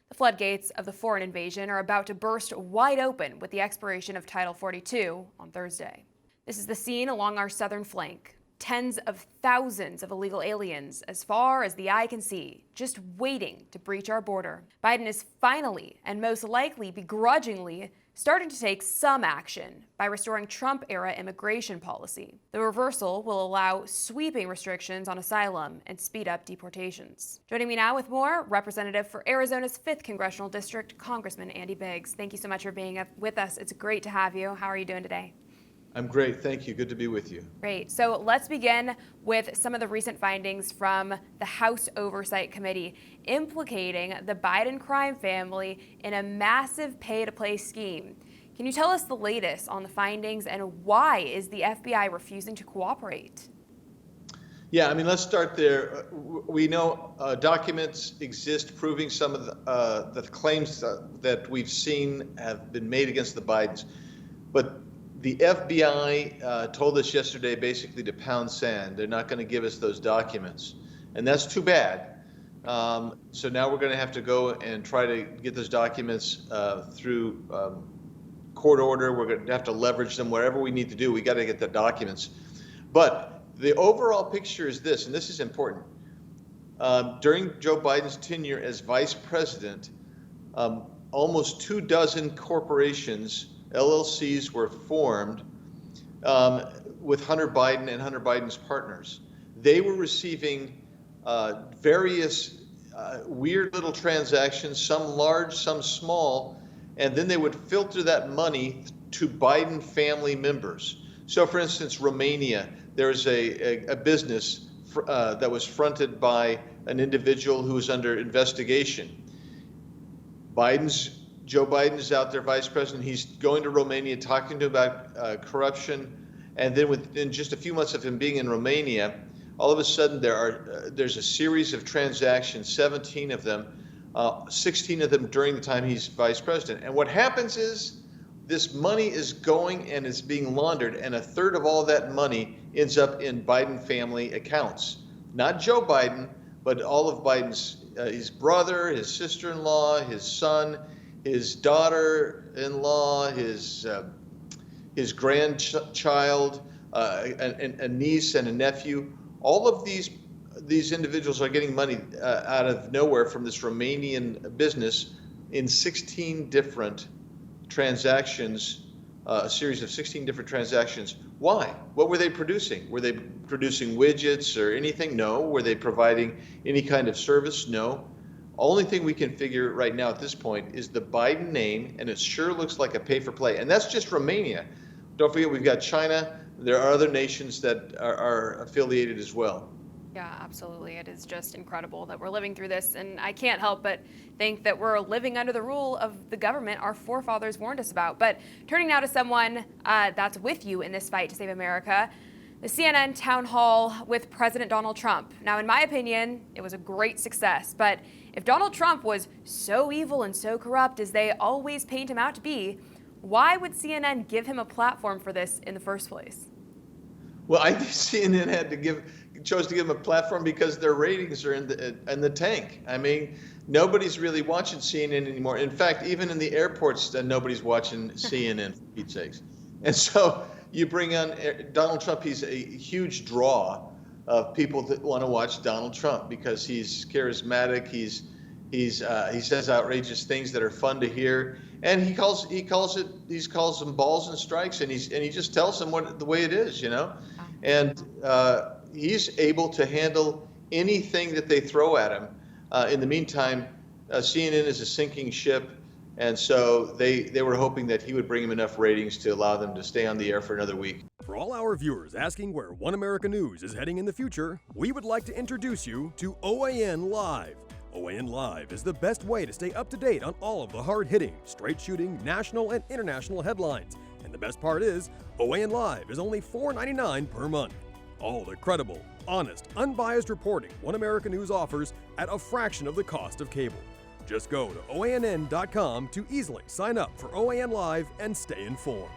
The floodgates of the foreign invasion are about to burst wide open with the expiration of Title 42 on Thursday. This is the scene along our southern flank. Tens of thousands of illegal aliens, as far as the eye can see, just waiting to breach our border. Biden is finally, and most likely begrudgingly, starting to take some action by restoring Trump-era immigration policy. The reversal will allow sweeping restrictions on asylum and speed up deportations. Joining me now with more, Representative for Arizona's 5th Congressional District, Congressman Andy Biggs. Thank you so much for being with us. It's great to have you. How are you doing today? I'm great, thank you. Good to be with you. Great. So let's begin with some of the recent findings from the House Oversight Committee implicating the Biden crime family in a massive pay-to-play scheme. Can you tell us the latest on the findings and why is the FBI refusing to cooperate? Yeah, I mean, let's start there. We know documents exist proving some of the claims that we've seen have been made against the Bidens, but the FBI told us yesterday basically to pound sand. They're not going to give us those documents, and that's too bad. So now we're going to have to go and try to get those documents through court order. We're going to have to leverage them wherever we need to do. We got to get the documents. But the overall picture is this, and this is important. During Joe Biden's tenure as vice president, almost 24 corporations, LLCs, were formed with Hunter Biden and Hunter Biden's partners. They were receiving various weird little transactions, some large, some small, and then they would filter that money to Biden family members. So for instance, Romania, there's a business that was fronted by an individual who was under investigation. Joe Biden is out there, vice president. He's going to Romania, talking to him about corruption, and then within just a few months of him being in Romania, all of a sudden there's a series of transactions, 17 of them, 16 of them during the time he's vice president. And what happens is this money is going and is being laundered, and a third of all that money ends up in Biden family accounts. Not Joe Biden, but all of Biden's, his brother, his sister-in-law, his son, his daughter-in-law, his grandchild, a niece and a nephew. All of these individuals are getting money out of nowhere from this Romanian business in 16 different transactions, a series of 16 different transactions. Why? What were they producing? Were they producing widgets or anything? No. Were they providing any kind of service? No. Only thing we can figure right now at this point is the Biden name, and it sure looks like a pay-for-play. And that's just Romania. Don't forget, we've got China. There are other nations that are affiliated as well. Yeah, absolutely. It is just incredible that we're living through this, and I can't help but think that we're living under the rule of the government our forefathers warned us about. But turning now to someone that's with you in this fight to save America, the CNN town hall with President Donald Trump. Now, in my opinion, it was a great success, but if Donald Trump was so evil and so corrupt as they always paint him out to be, why would CNN give him a platform for this in the first place? Well, I think CNN chose to give him a platform because their ratings are in the tank. I mean, nobody's really watching CNN anymore. In fact, even in the airports, nobody's watching CNN, for Pete's sakes. And so you bring on Donald Trump. He's a huge draw of people that want to watch Donald Trump because he's charismatic. He says outrageous things that are fun to hear, and he calls them balls and strikes, and he just tells them the way it is, you know. And he's able to handle anything that they throw at him. In the meantime, CNN is a sinking ship, and so they were hoping that he would bring him enough ratings to allow them to stay on the air for another week. For all our viewers asking where One America News is heading in the future, we would like to introduce you to OAN Live. OAN Live is the best way to stay up to date on all of the hard-hitting, straight-shooting, national and international headlines. And the best part is, OAN Live is only $4.99 per month. All the credible, honest, unbiased reporting One America News offers at a fraction of the cost of cable. Just go to OANN.com to easily sign up for OAN Live and stay informed.